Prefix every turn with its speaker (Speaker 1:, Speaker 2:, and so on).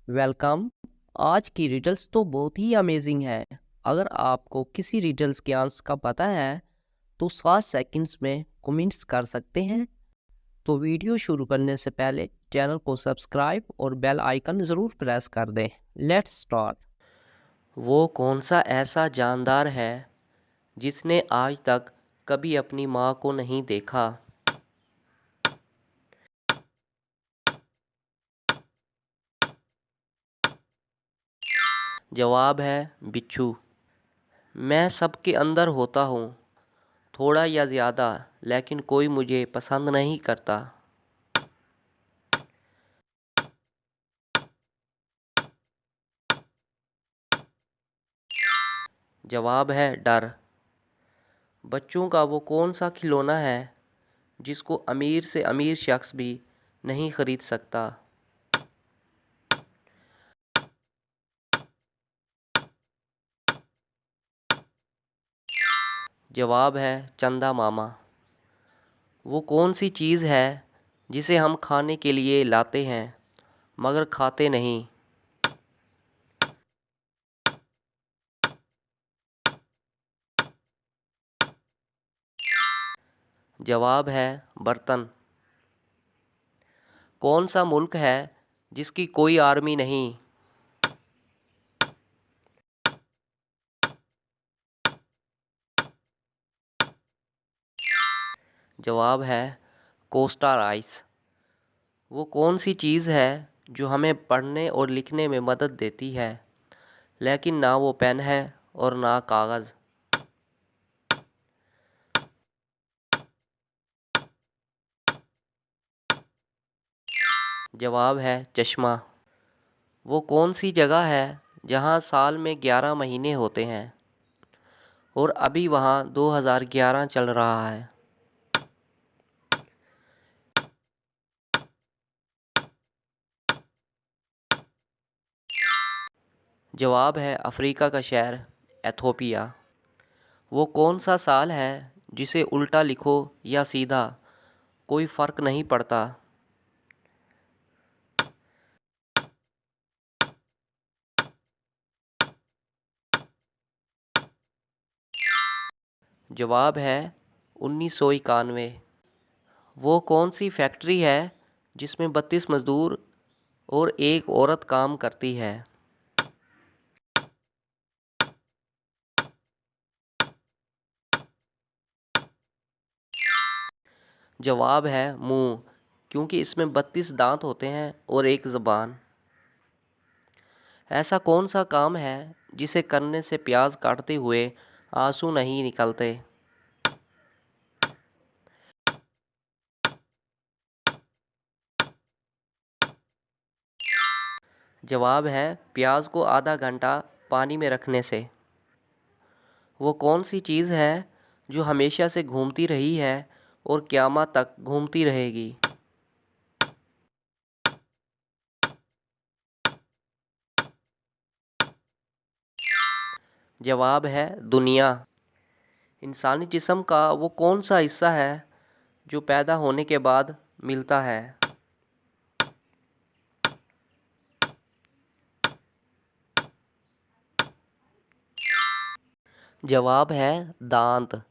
Speaker 1: Welcome. आज की riddles तो बहुत ही अमेजिंग है। अगर आपको किसी रिडल्स के आंसर का पता है तो 7 सेकंड्स में कमेंट्स कर सकते हैं। तो वीडियो शुरू करने से पहले चैनल को सब्सक्राइब और बेल आइकन ज़रूर प्रेस कर दें। Let's start. वो कौन सा ऐसा जानदार है जिसने आज तक कभी अपनी माँ को नहीं देखा? जवाब है बिच्छू। मैं सबके अंदर होता हूँ, थोड़ा या ज़्यादा, लेकिन कोई मुझे पसंद नहीं करता। जवाब है डर। बच्चों का वो कौन सा खिलौना है जिसको अमीर से अमीर शख्स भी नहीं खरीद सकता? जवाब है चंदा मामा। वो कौन सी चीज़ है जिसे हम खाने के लिए लाते हैं मगर खाते नहीं? जवाब है बर्तन। कौन सा मुल्क है जिसकी कोई आर्मी नहीं? जवाब है कोस्टा राइस। वो कौन सी चीज़ है जो हमें पढ़ने और लिखने में मदद देती है, लेकिन ना वो पेन है और ना कागज़? जवाब है चश्मा। वो कौन सी जगह है जहाँ साल में 11 महीने होते हैं और अभी वहाँ 2011 चल रहा है? जवाब है अफ्रीका का शहर एथोपिया। वो कौन सा साल है जिसे उल्टा लिखो या सीधा, कोई फ़र्क नहीं पड़ता? जवाब है 1991। वो कौन सी फैक्ट्री है जिसमें 32 मज़दूर और एक औरत काम करती है? जवाब है मुंह, क्योंकि इसमें 32 दांत होते हैं और एक ज़बान। ऐसा कौन सा काम है जिसे करने से प्याज काटते हुए आंसू नहीं निकलते? जवाब है प्याज को आधा घंटा पानी में रखने से। वो कौन सी चीज़ है जो हमेशा से घूमती रही है और क़यामत तक घूमती रहेगी? जवाब है दुनिया। इंसानी जिस्म का वो कौन सा हिस्सा है जो पैदा होने के बाद मिलता है? जवाब है दांत।